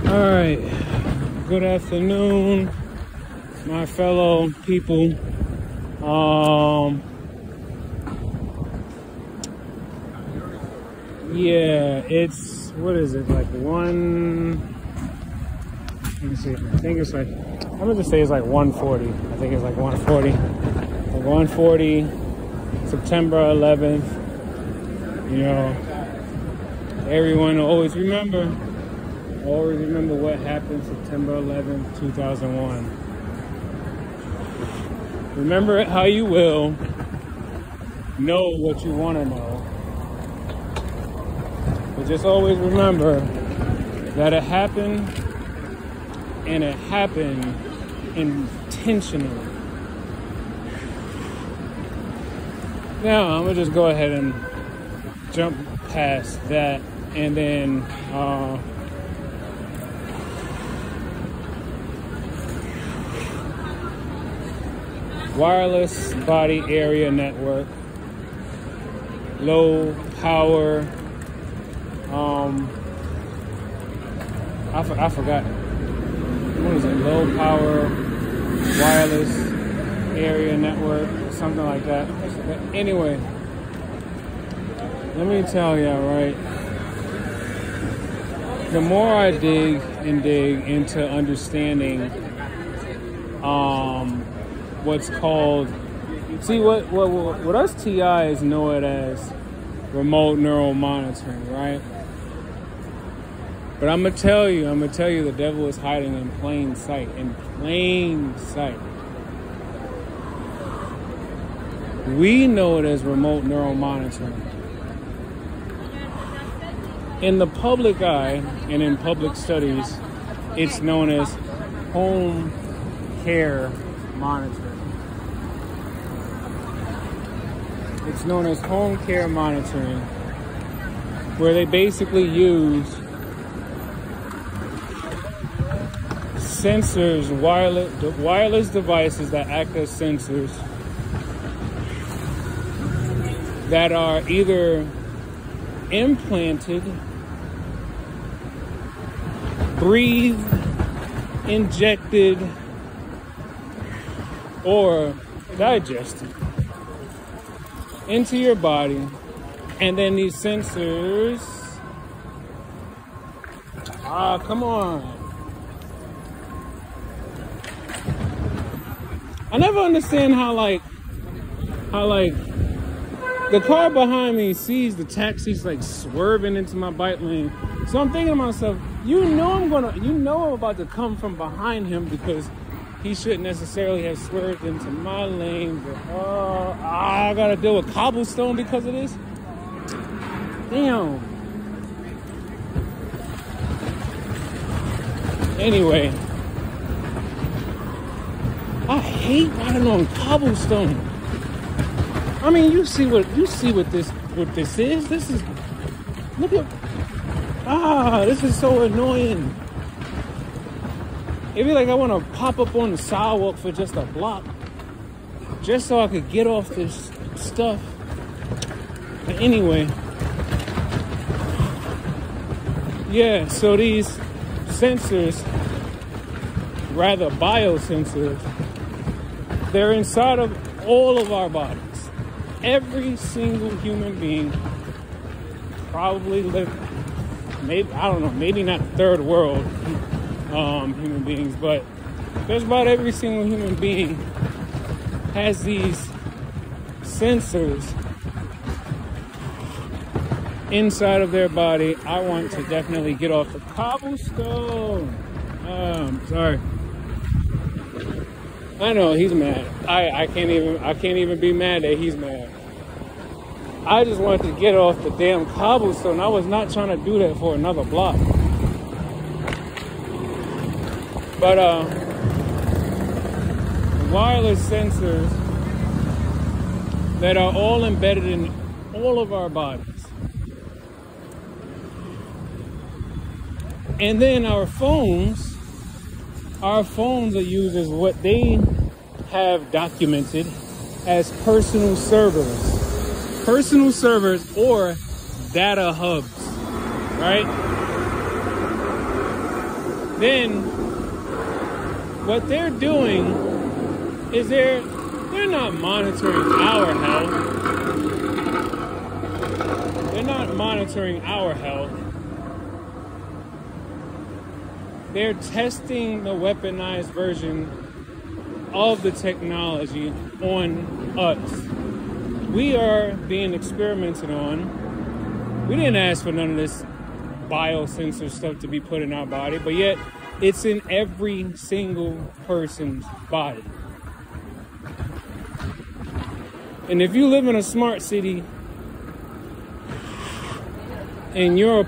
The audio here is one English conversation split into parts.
All right, good afternoon, my fellow people. Yeah, it's, what is it, like let me see, I think it's like, I'm gonna just say it's like 1:40. I think it's like 1:40. Like 1:40, September 11th. You know, everyone always remember what happened September 11th, 2001. Remember it how you will. Know what you want to know. But just always remember that it happened, and it happened intentionally. Now, I'm going to just go ahead and jump past that, and then wireless body area network, low power, I forgot, what is it, low power wireless area network, something like that. But anyway, let me tell you, right, the more I dig into understanding what's called, see, what us TIs know it as remote neural monitoring, right? But I'm gonna tell you, the devil is hiding in plain sight. We know it as remote neural monitoring. In the public eye and in public studies, it's known as home care monitoring. It's known as home care monitoring, where they basically use sensors, wireless devices that act as sensors that are either implanted, breathed, injected, or digested into your body. And then these sensors, come on. I never understand how the car behind me sees the taxis like swerving into my bike lane. So I'm thinking to myself, I'm about to come from behind him because he shouldn't necessarily have swerved into my lane. But I gotta deal with cobblestone because of this. Damn. Anyway, I hate riding on cobblestone. I mean, you see what this is. This is, look at, this is so annoying. It'd be like I want to pop up on the sidewalk for just a block, just so I could get off this stuff. But anyway, yeah, so these sensors, rather biosensors, they're inside of all of our bodies. Every single human being probably live, maybe, I don't know, maybe not third world human beings, but just about every single human being has these sensors inside of their body. I want to definitely get off the cobblestone. Sorry. I know he's mad. I can't even be mad that he's mad. I just wanted to get off the damn cobblestone. I was not trying to do that for another block. But wireless sensors that are all embedded in all of our bodies. And then our phones are used as what they have documented as personal servers or data hubs, right? then what they're doing is they're not monitoring our health. They're not monitoring our health. They're testing the weaponized version of the technology on us. We are being experimented on. We didn't ask for none of this biosensor stuff to be put in our body, but yet it's in every single person's body. And if you live in a smart city and you're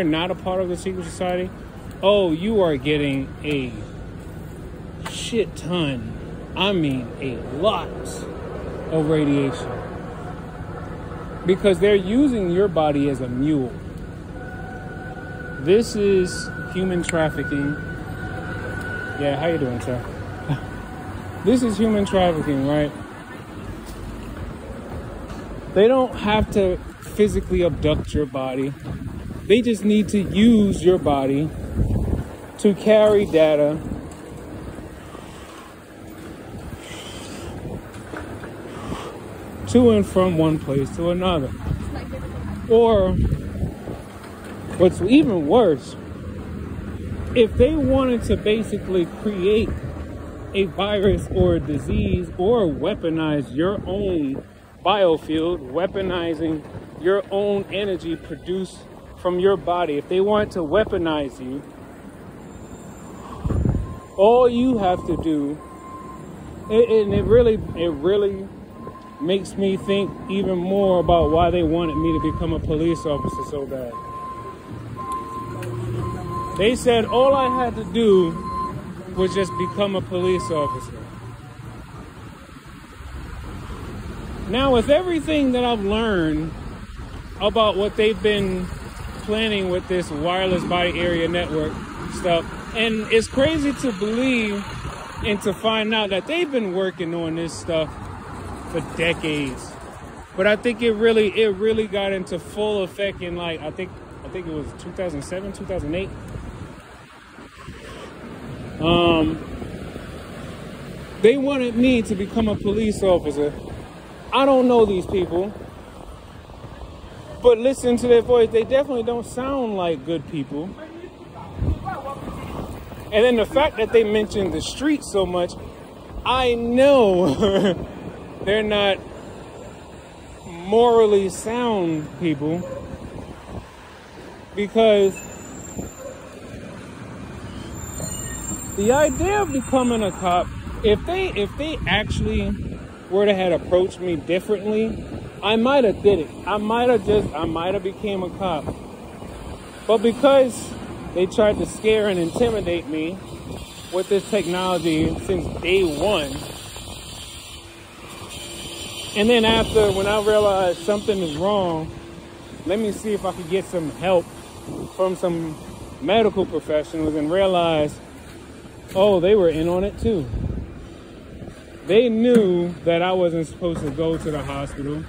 not a part of the secret society, oh, you are getting a shit ton, I mean a lot of radiation. Because they're using your body as a mule. This is human trafficking. Yeah, how you doing, sir? This is human trafficking, right? They don't have to physically abduct your body. They just need to use your body to carry data to and from one place to another. Or, what's even worse, if they wanted to basically create a virus or a disease or weaponize your own biofield, weaponizing your own energy produced from your body, if they want to weaponize you, all you have to do, and it really makes me think even more about why they wanted me to become a police officer so bad. They said all I had to do was just become a police officer. Now, with everything that I've learned about what they've been planning with this wireless body area network stuff, and it's crazy to believe and to find out that they've been working on this stuff for decades. But I think it really got into full effect in like, I think it was 2007, 2008. They wanted me to become a police officer. I don't know these people, but listen to their voice. They definitely don't sound like good people. And then the fact that they mentioned the street so much, I know they're not morally sound people, because the idea of becoming a cop, if they actually were to have approached me differently, I might have did it. I might have became a cop. But because they tried to scare and intimidate me with this technology since day one, and then after, when I realized something is wrong, let me see if I could get some help from some medical professionals, and realize, oh, they were in on it too. They knew that I wasn't supposed to go to the hospital.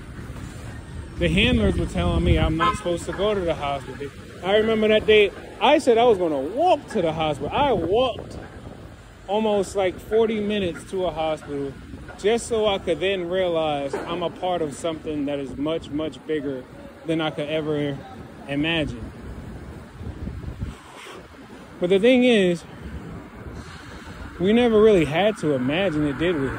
The handlers were telling me I'm not supposed to go to the hospital. I remember that day, I said I was going to walk to the hospital. I walked almost like 40 minutes to a hospital just so I could then realize I'm a part of something that is much, much bigger than I could ever imagine. But the thing is, we never really had to imagine it, did we?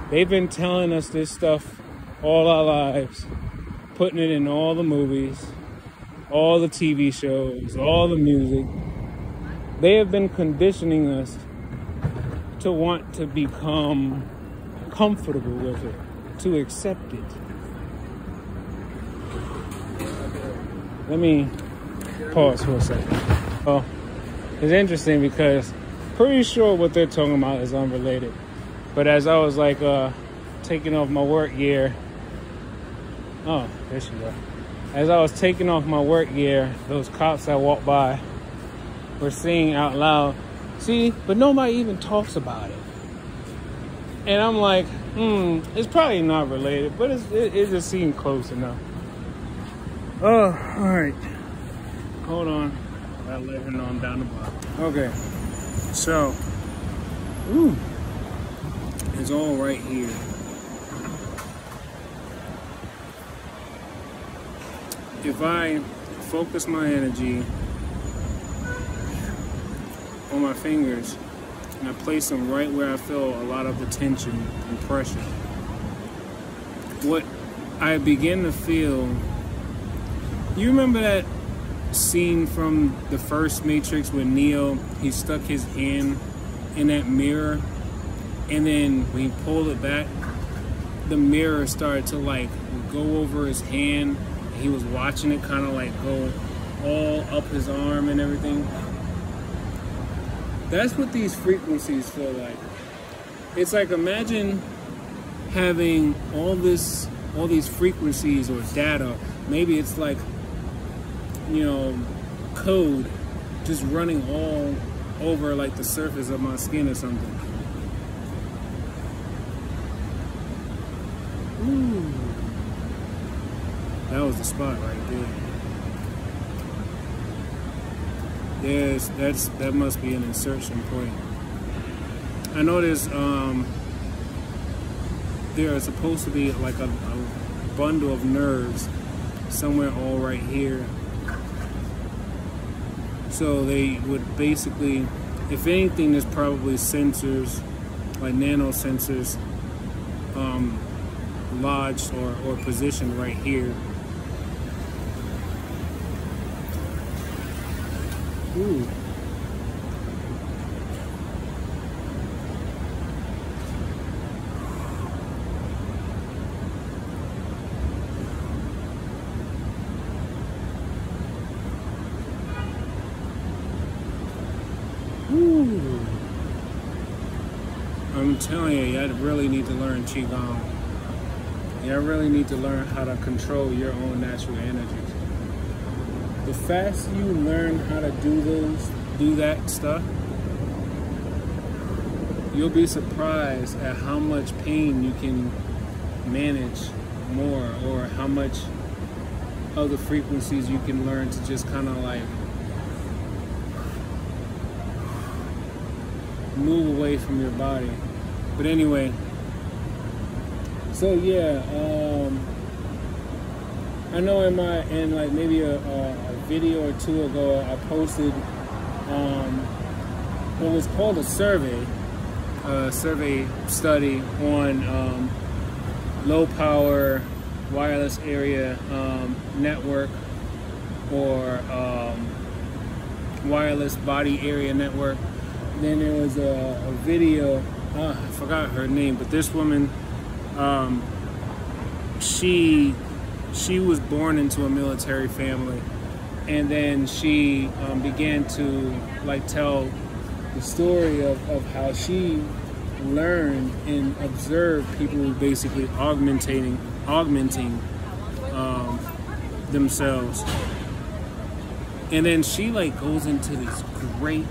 They've been telling us this stuff all our lives, putting it in all the movies, all the TV shows, all the music. They have been conditioning us to want to become comfortable with it, to accept it. Let me pause for a second. Oh, it's interesting because pretty sure what they're talking about is unrelated. But as I was like taking off my work gear, oh, there she go. As I was taking off my work gear, those cops that walked by were saying out loud, see, but nobody even talks about it. And I'm like, it's probably not related, but it just seemed close enough. Oh, all right. Hold on. Gotta let her know I'm down the block. Okay, so, ooh, it's all right here. If I focus my energy on my fingers and I place them right where I feel a lot of the tension and pressure, what I begin to feel, you remember that scene from the first Matrix when Neo, he stuck his hand in that mirror, and then when he pulled it back, the mirror started to like go over his hand. He was watching it kind of like go all up his arm and everything. That's what these frequencies feel like. It's like, imagine having all these frequencies or data. Maybe it's like, you know, code just running all over like the surface of my skin or something. Ooh. That was the spot right there. Yes, that must be an insertion point. I know there is supposed to be like a bundle of nerves somewhere all right here. So they would basically, if anything, there's probably sensors, like nano sensors, lodged or positioned right here. Ooh. Ooh. I'm telling you, y'all really need to learn Qigong. Y'all really need to learn how to control your own natural energies. The faster you learn how to do that stuff, you'll be surprised at how much pain you can manage more, or how much of the frequencies you can learn to just kind of like move away from your body. But anyway, so yeah, I know in like maybe a video or two ago, I posted what was called a survey study on low power wireless area network, or wireless body area network. Then there was a video, I forgot her name, but this woman, she was born into a military family, and then she began to like tell the story of how she learned and observed people basically augmenting themselves. And then she like goes into this great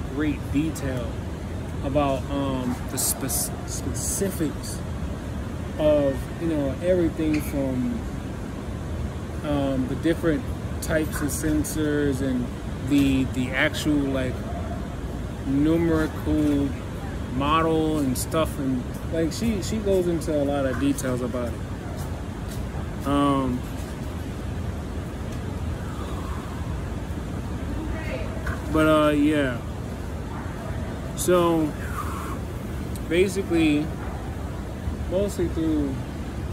detail about the specifics of, you know, everything from the different types of sensors and the actual like numerical model and stuff, and like she goes into a lot of details about it. Yeah. So basically, mostly through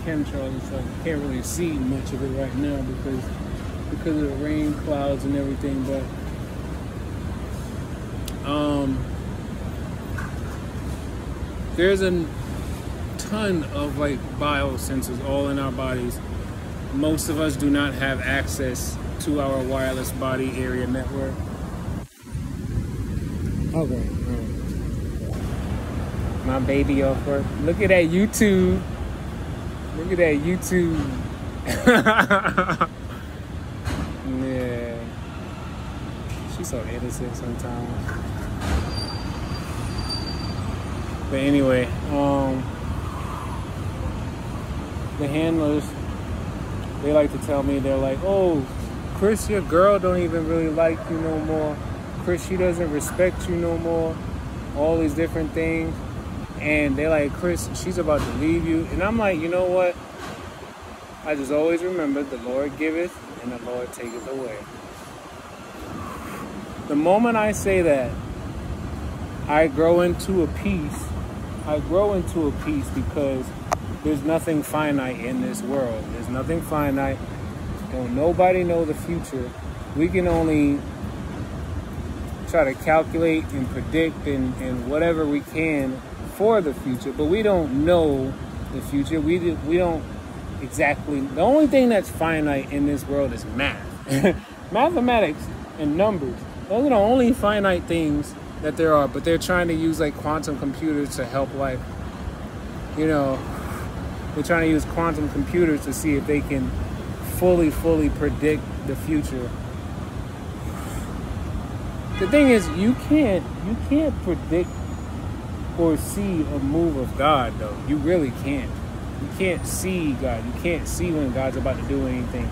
chemtrails and stuff, you can't really see much of it right now because of the rain clouds and everything, but there's a ton of like biosensors all in our bodies. Most of us do not have access to our wireless body area network. Okay, my baby off work. Look at that YouTube. Look at that YouTube. Yeah. She's so innocent sometimes. But anyway, the handlers, they like to tell me, they're like, oh, Chris, your girl don't even really like you no more. Chris, she doesn't respect you no more. All these different things. And they're like, Chris, she's about to leave you. And I'm like, you know what? I just always remember the Lord giveth and the Lord taketh away. The moment I say that, I grow into a peace. I grow into a peace because there's nothing finite in this world. There's nothing finite. Don't nobody know the future. We can only try to calculate and predict and whatever we can for the future, but we don't know the future. We don't exactly. The only thing that's finite in this world is math. Mathematics and numbers. Those are the only finite things that there are, but they're trying to use like quantum computers to help, like, you know, they're trying to use quantum computers to see if they can fully predict the future. The thing is, you can't predict or see a move of God, though. You really can't. You can't see God. You can't see when God's about to do anything.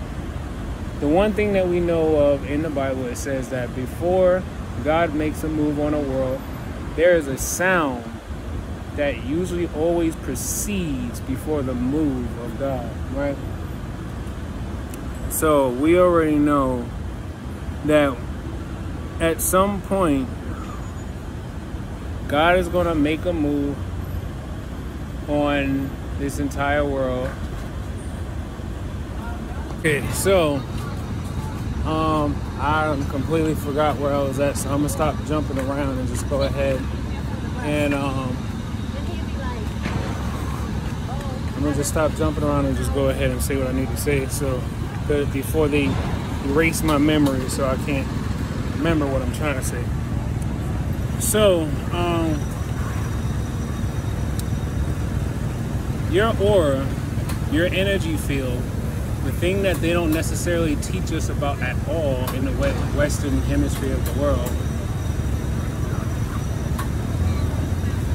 The one thing that we know of in the Bible, it says that before God makes a move on a world, there is a sound that usually always precedes before the move of God, right? So we already know that at some point, God is going to make a move on this entire world. Okay, so I completely forgot where I was at, so I'm gonna stop jumping around and just go ahead and I'm gonna just stop jumping around and just go ahead and say what I need to say. So before they erase my memory, so I can't remember what I'm trying to say. So your aura, your energy field, the thing that they don't necessarily teach us about at all in the Western hemisphere of the world,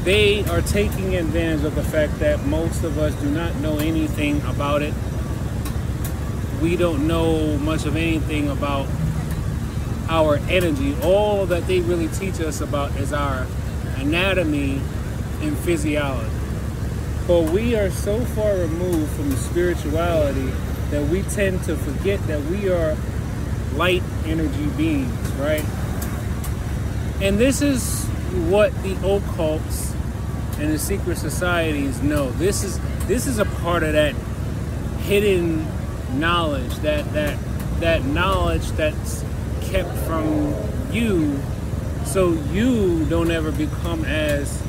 they are taking advantage of the fact that most of us do not know anything about it. We don't know much of anything about our energy. All that they really teach us about is our anatomy and physiology. But we are so far removed from spirituality that we tend to forget that we are light energy beings, right? And this is what the occults and the secret societies know. This is a part of that hidden knowledge, that knowledge that's kept from you, so you don't ever become as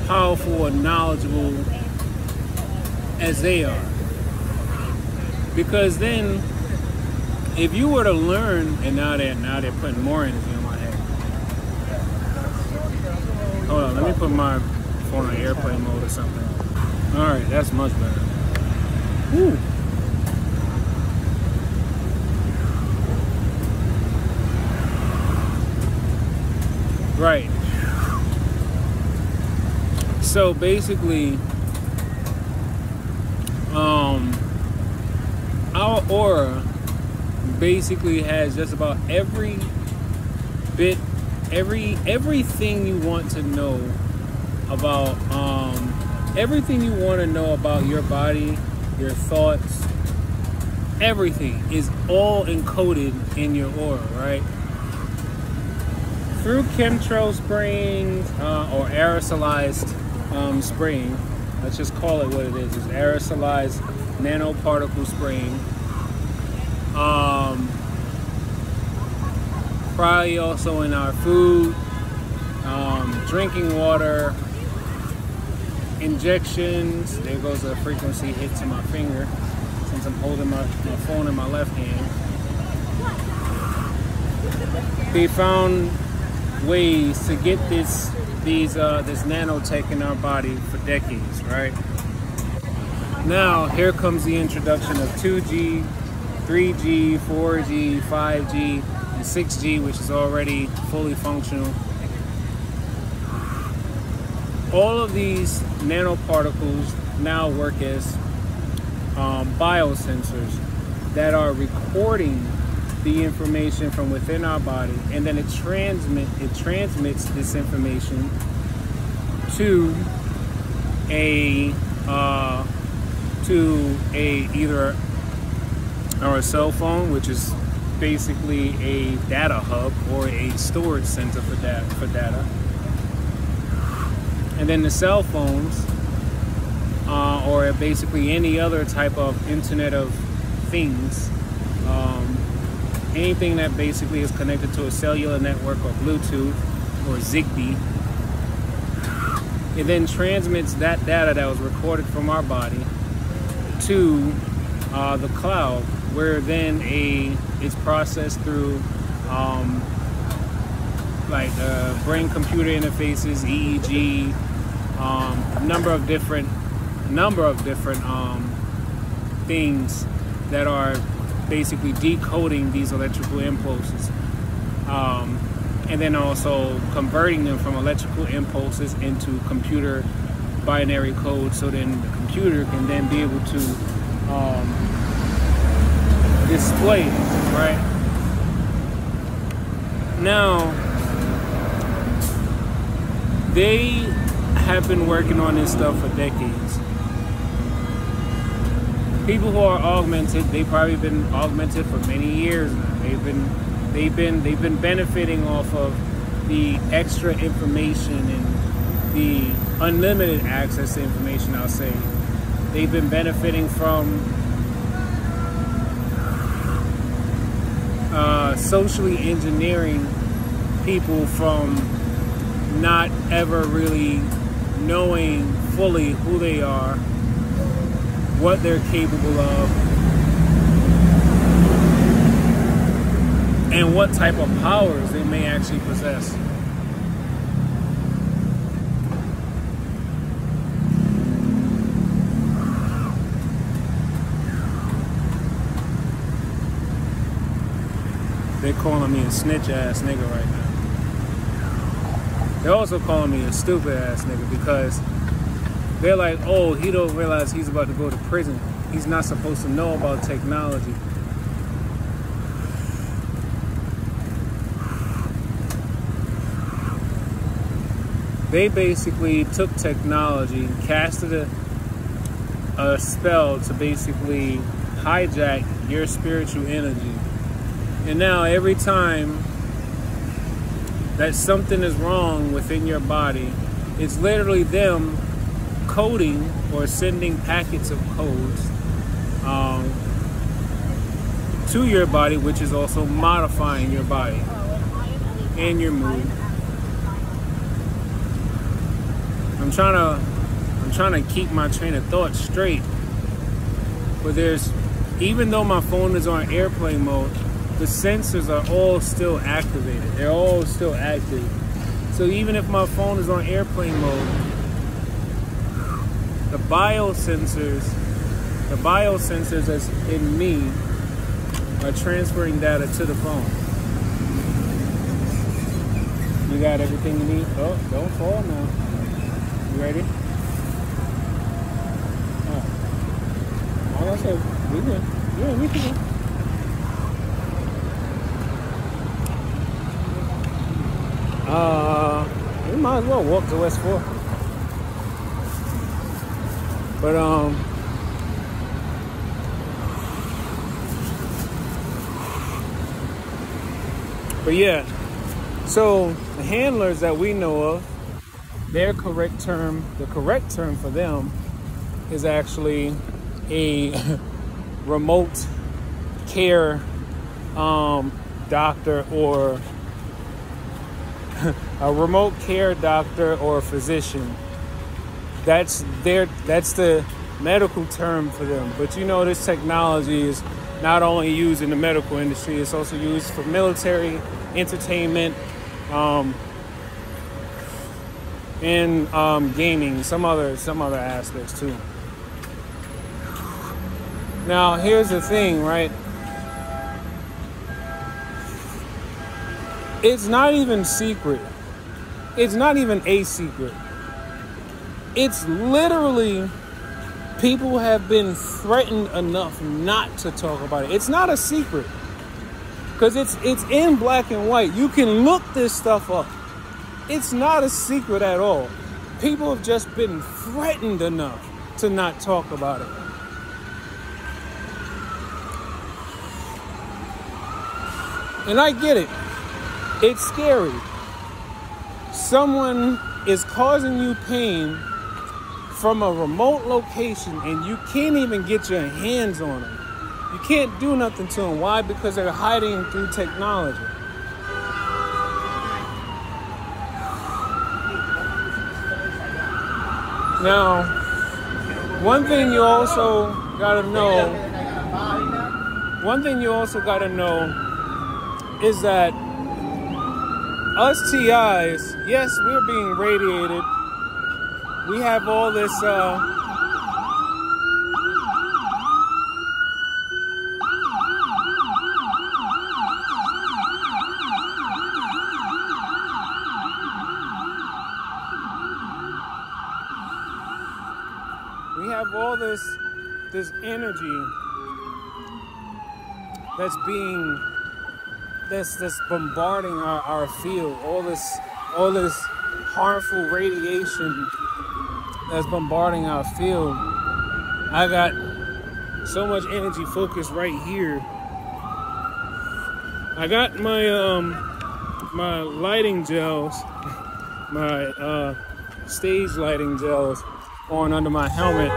powerful and knowledgeable as they are. Because then, if you were to learn, and now they're putting more energy on my head. Hold on, let me put my phone on airplane mode or something. All right, that's much better. Woo. Right. So basically, our aura basically has just about every bit, everything you want to know about, everything you want to know about your body, your thoughts, everything is all encoded in your aura, right? Through chemtrail spraying or aerosolized spraying, let's just call it what it is. It's aerosolized nanoparticle spraying. Probably also in our food, drinking water, injections. There goes a frequency hit to my finger since I'm holding my phone in my left hand. They found ways to get this nanotech in our body for decades, right? Now here comes the introduction of 2G, 3G, 4G, 5G, and 6G, which is already fully functional. All of these nanoparticles now work as biosensors that are recording the information from within our body, and then it transmits this information to either our cell phone, which is basically a data hub or a storage center for data. And then the cell phones, or basically any other type of Internet of Things, anything that basically is connected to a cellular network or Bluetooth or Zigbee, it then transmits that data that was recorded from our body to the cloud, where then it's processed through brain-computer interfaces, EEG, number of different things that are basically decoding these electrical impulses, and then also converting them from electrical impulses into computer binary code, so then the computer can then be able to display it, right? Now, they have been working on this stuff for decades. People who are augmented, they've probably been augmented for many years now. They've been benefiting off of the extra information and the unlimited access to information, I'll say. They've been benefiting from socially engineering people from not ever really knowing fully who they are, what they're capable of, and what type of powers they may actually possess. They're calling me a snitch ass nigga right now. They're also calling me a stupid ass nigga because they're like, oh, he don't realize he's about to go to prison. He's not supposed to know about technology. They basically took technology and casted a spell to basically hijack your spiritual energy. And now every time that something is wrong within your body, it's literally them coding or sending packets of codes to your body, which is also modifying your body and your mood. I'm trying to keep my train of thought straight, but even though my phone is on airplane mode, the sensors are all still activated. They're all still active. So even if my phone is on airplane mode, the biosensors that's in me are transferring data to the phone. You got everything you need? Oh, don't fall now. You ready? Oh. Like I said, we good. Yeah, we can go. We might as well walk to West 4. But yeah, so the handlers that we know of, the correct term for them is actually a remote care doctor or a remote care doctor or physician. That's the medical term for them. But you know, this technology is not only used in the medical industry, it's also used for military, entertainment, and gaming, some other aspects too. Now, here's the thing, right? It's not even secret. It's not even a secret. It's literally, people have been threatened enough not to talk about it. It's not a secret. Because it's in black and white. You can look this stuff up. It's not a secret at all. People have just been threatened enough to not talk about it. And I get it. It's scary. Someone is causing you pain from a remote location and you can't even get your hands on them. You can't do nothing to them. Why? Because they're hiding through technology. Now, one thing you also gotta know is that us TIs, yes, we're being radiated. We have all this, this energy that's bombarding our field, all this harmful radiation that's bombarding our field. I got so much energy focused right here. I got my my lighting gels, my stage lighting gels on under my helmet,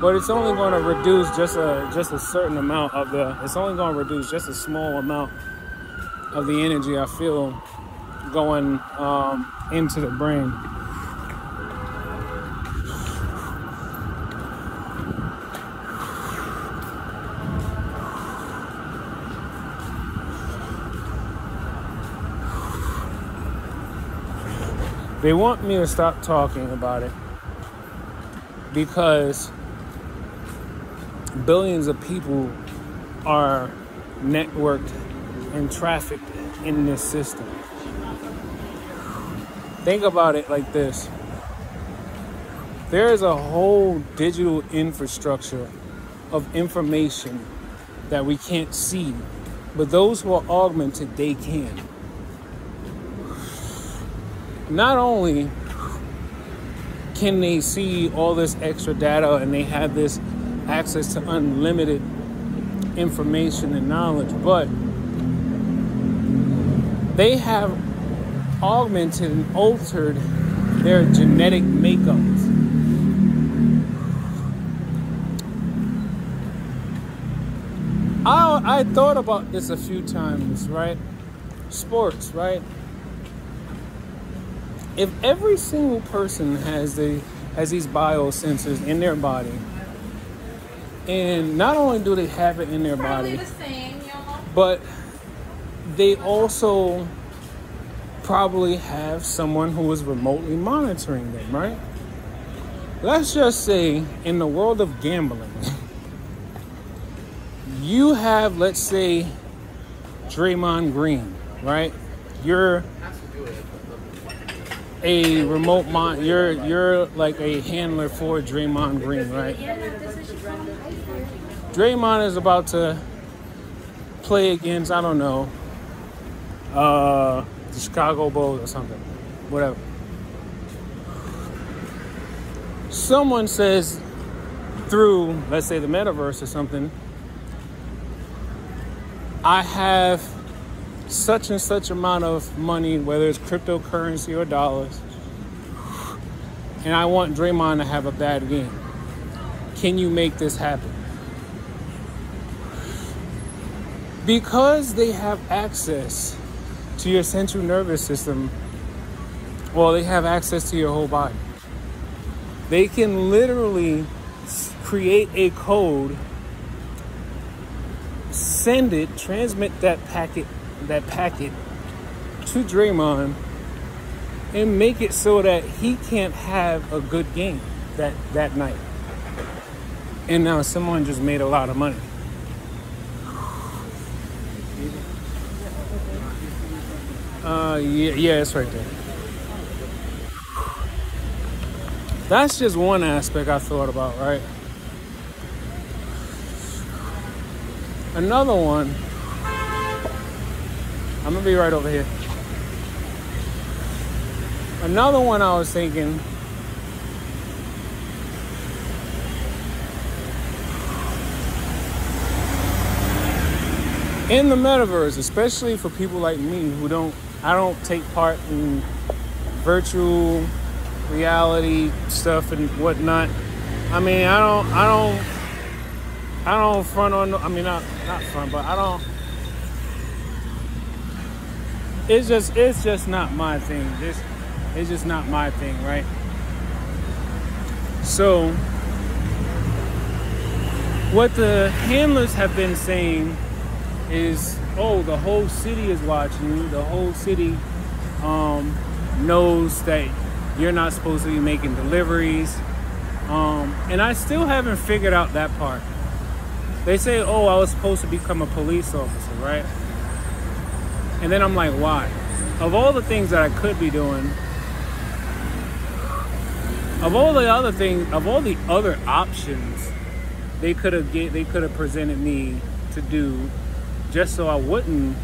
but it's only going to reduce just a certain amount of it's only going to reduce just a small amount of the energy I feel going into the brain. They want me to stop talking about it because billions of people are networked and trafficked in this system. Think about it like this. There is a whole digital infrastructure of information that we can't see, but those who are augmented, they can. Not only can they see all this extra data and they have this access to unlimited information and knowledge, but they have augmented and altered their genetic makeups. I thought about this a few times, right? Sports, right? If every single person has these biosensors in their body, and not only do they have it in their body, but they also probably have someone who is remotely monitoring them, right? Let's just say in the world of gambling, you have, let's say, Draymond Green, right? You're a remote you're like a handler for Draymond Green, right? Draymond is about to play against, I don't know, the Chicago Bulls or something, whatever. Someone says through, let's say, the metaverse or something, I have such and such amount of money, whether it's cryptocurrency or dollars, and I want Draymond to have a bad game. Can you make this happen? Because they have access to your central nervous system, well, they have access to your whole body. They can literally create a code, send it, transmit that packet to Draymond, and make it so that he can't have a good game that night. And now someone just made a lot of money. Yeah, it's right there. That's just one aspect I thought about, right? Another one, I'm gonna be right over here. Another one I was thinking, in the metaverse, especially for people like me who I don't take part in virtual reality stuff and whatnot. I mean, I don't front on, I mean, not front, but I don't, it's just not my thing. It's just not my thing, right? So, what the handlers have been saying is, oh, the whole city is watching you. The whole city knows that you're not supposed to be making deliveries. And I still haven't figured out that part. They say, oh, I was supposed to become a police officer, right? And then I'm like, why? Of all the things that I could be doing, of all the other options they could have presented me to do, just so I wouldn't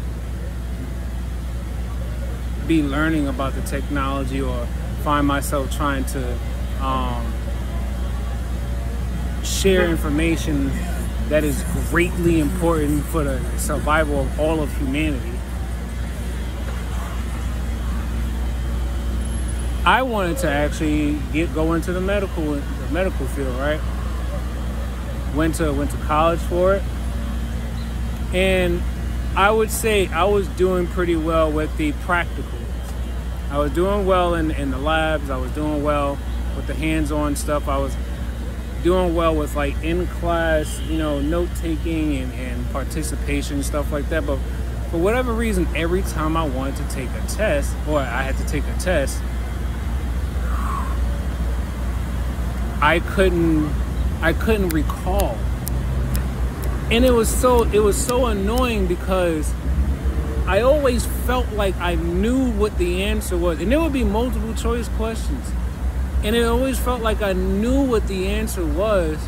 be learning about the technology or find myself trying to share information that is greatly important for the survival of all of humanity. I wanted to actually go into the medical field, right? Went to college for it, and I would say I was doing pretty well with the practicals. I was doing well in the labs. I was doing well with the hands-on stuff. I was doing well with like in-class, note-taking and participation, stuff like that. But for whatever reason, every time I wanted to take a test, or I had to take a test, I couldn't recall. And it was so annoying because I always felt like I knew what the answer was. And there would be multiple choice questions. And it always felt like I knew what the answer was,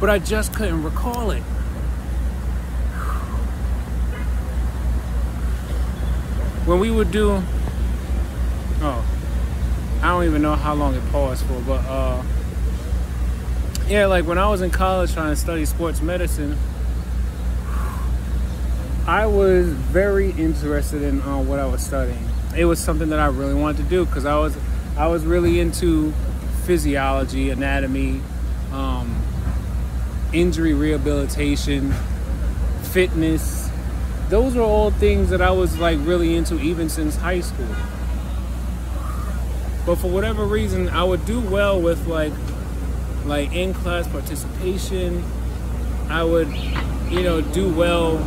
but I just couldn't recall it. When we would do, I don't even know how long it paused for, but yeah, like when I was in college trying to study sports medicine, I was very interested in what I was studying. It was something that I really wanted to do because I was really into physiology, anatomy, injury rehabilitation, fitness. Those are all things that I was like really into even since high school. But for whatever reason, I would do well with like in-class participation. I would, do well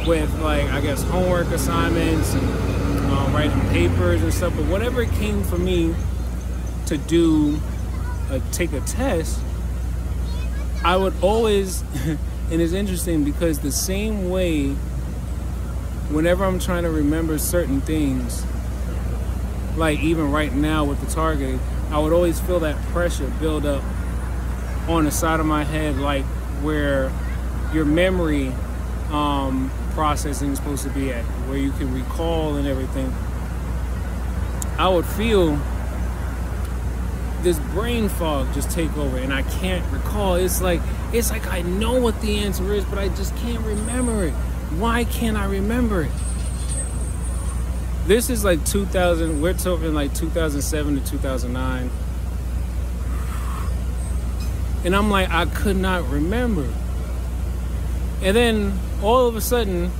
with like, I guess, homework assignments and writing papers and stuff. But whenever it came for me to take a test, I would always, and it's interesting because the same way, whenever I'm trying to remember certain things, like even right now with the targeting, I would always feel that pressure build up on the side of my head, like where your memory processing is supposed to be at, where you can recall and everything. I would feel this brain fog just take over and I can't recall. It's like I know what the answer is, but I just can't remember it. Why can't I remember it? This is like 2000, we're talking like 2007 to 2009. And I'm like, I could not remember. And then all of a sudden,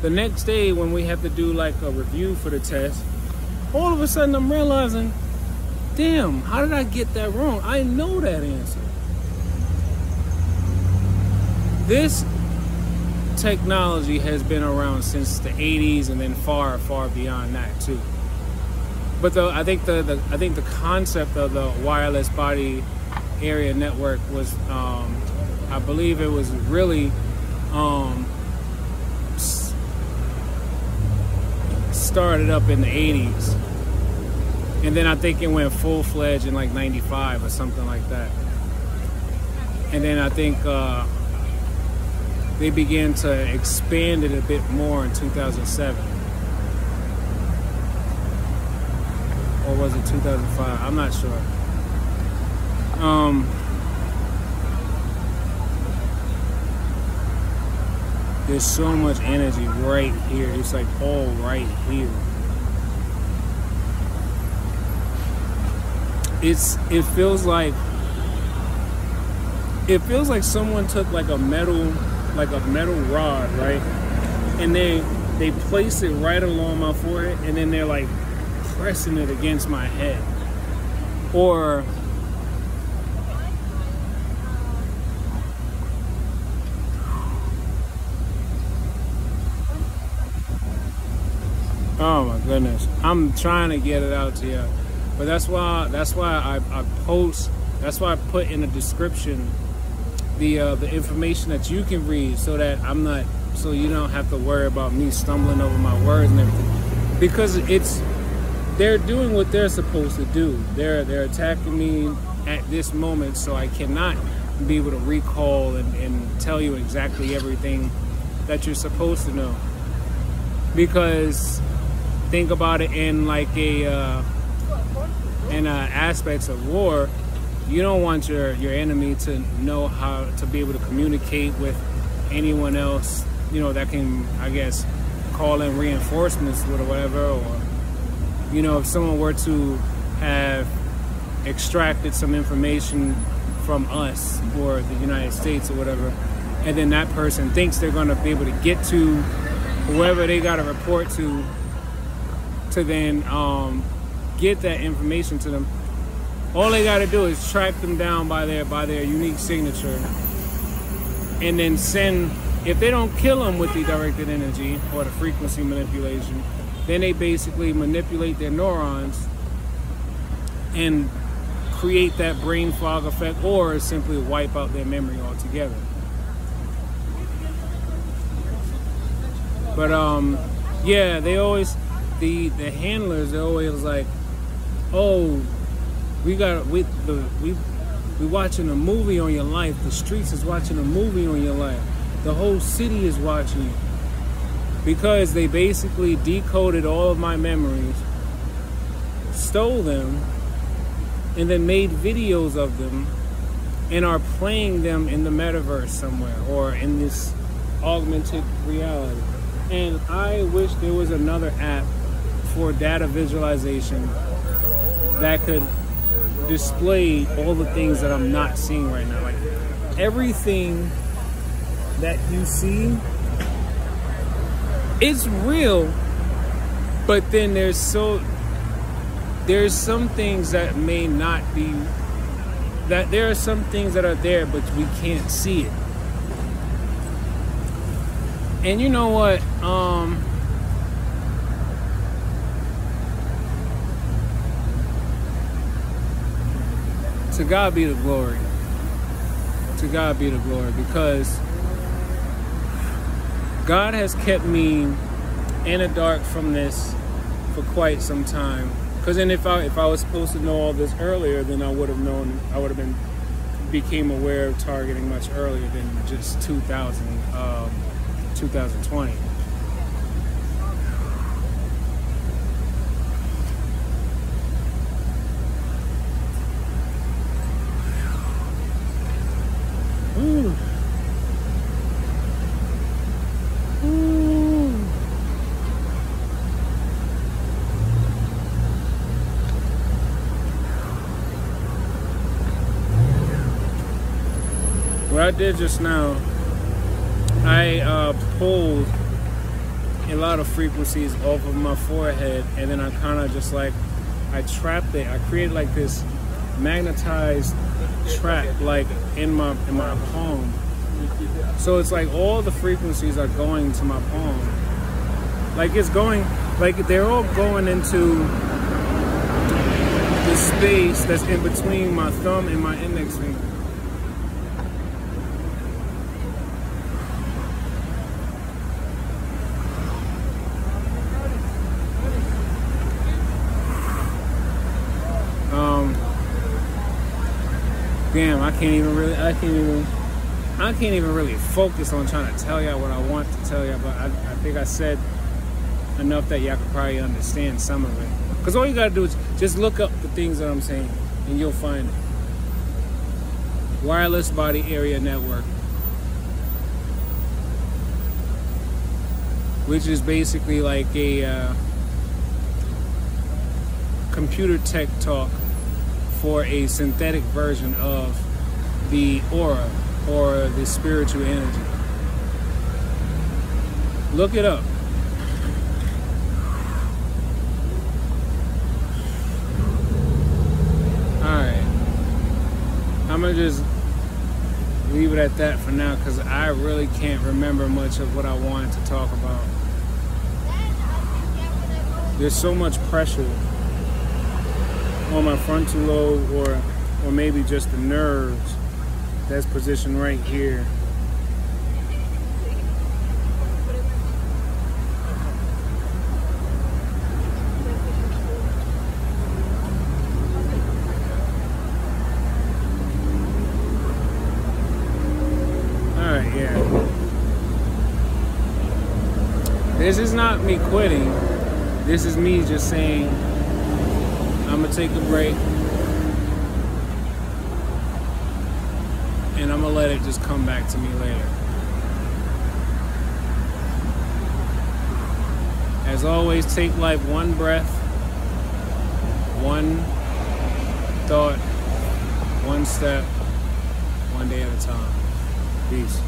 the next day when we have to do like a review for the test, all of a sudden I'm realizing, damn, how did I get that wrong? I know that answer. This technology has been around since the 80s and then far, far beyond that too. But I think the concept of the wireless body area network was, I believe it was really started up in the 80s. And then I think it went full-fledged in like 95 or something like that. And then I think they began to expand it a bit more in 2007. Or was it 2005? I'm not sure. There's so much energy right here. It's like all right here. It feels like someone took like a metal rod, right? And they place it right along my forehead, and then they're like pressing it against my head. Or oh my goodness, I'm trying to get it out to you, but that's why I post. That's why I put in the description the information that you can read, so that so you don't have to worry about me stumbling over my words and everything, because they're doing what they're supposed to do. They're attacking me at this moment, so I cannot be able to recall and tell you exactly everything that you're supposed to know, because think about it in like aspects of war. You don't want your enemy to know how to be able to communicate with anyone else, that can, I guess, call in reinforcements or whatever. Or, if someone were to have extracted some information from us or the United States or whatever, and then that person thinks they're going to be able to get to whoever they got to report to then get that information to them. All they got to do is track them down by their unique signature, and then send. If they don't kill them with the directed energy or the frequency manipulation, then they basically manipulate their neurons and create that brain fog effect, or simply wipe out their memory altogether. But yeah, they always the handlers. They're always like, oh, we watching a movie on your life. The streets is watching a movie on your life. The whole city is watching you. Because they basically decoded all of my memories, stole them, and then made videos of them, and are playing them in the metaverse somewhere, or in this augmented reality. And I wish there was another app for data visualization that could display all the things that I'm not seeing right now. Like, everything that you see, it's real, but then there's some things that may not be, that there are some things that are there, but we can't see it. And you know what? To God be the glory. To God be the glory, because God has kept me in the dark from this for quite some time. Because then if I was supposed to know all this earlier, then I would have known. I would have became aware of targeting much earlier than just 2020. Ooh. Ooh. What I did just now, I pulled a lot of frequencies off of my forehead, and then I kind of just like, I trapped it. I created like this magnetized trap, like in my palm. So it's like all the frequencies are going to my palm. Like it's going, like they're all going into the space that's in between my thumb and my index finger. Damn, I can't even. I can't even really focus on trying to tell y'all what I want to tell y'all, but I think I said enough that y'all could probably understand some of it. Because all you gotta do is just look up the things that I'm saying, and you'll find it. Wireless Body Area Network, which is basically like a computer tech talk for a synthetic version of the aura, or the spiritual energy. Look it up. Alright. I'm gonna just leave it at that for now, because I really can't remember much of what I wanted to talk about. There's so much pressure on my frontal lobe, or maybe just the nerves that's positioned right here. Alright, yeah. This is not me quitting. This is me just saying I'm gonna take a break. And I'm gonna let it just come back to me later. As always, take life one breath, one thought, one step, one day at a time. Peace.